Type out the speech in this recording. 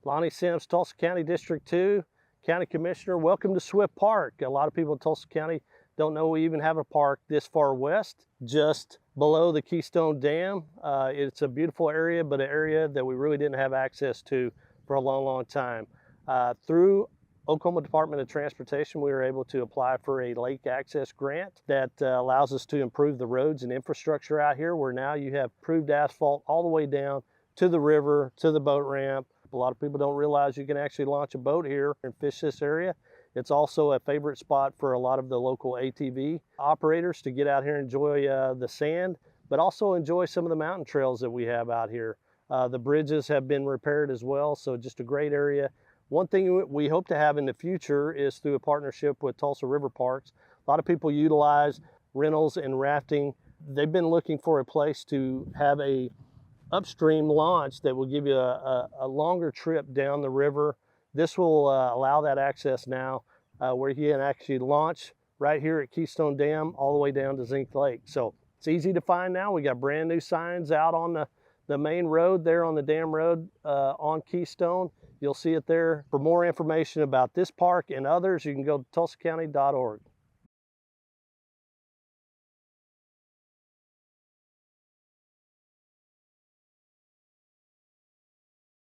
Lonnie Sims, Tulsa County District 2, County Commissioner. Welcome to Swift Park. A lot of people in Tulsa County don't know we even have a park this far west, just below the Keystone Dam. It's a beautiful area, but an area that we really didn't have access to for a long, long time. Through Oklahoma Department of Transportation, we were able to apply for a Lake Access Grant that allows us to improve the roads and infrastructure out here, where now you have improved asphalt all the way down to the river, to the boat ramp. A lot of people don't realize you can actually launch a boat here and fish this area. It's also a favorite spot for a lot of the local ATV operators to get out here and enjoy the sand, but also enjoy some of the mountain trails that we have out here. The bridges have been repaired as well, so just a great area. One thing we hope to have in the future is through a partnership with Tulsa River Parks. A lot of people utilize rentals and rafting. They've been looking for a place to have a upstream launch that will give you a longer trip down the river. This will allow that access now where you can actually launch right here at Keystone Dam all the way down to Zinc Lake. So it's easy to find now. We got brand new signs out on the main road there on the dam road on Keystone. You'll see it there. For more information about this park and others, you can go to tulsacounty.org.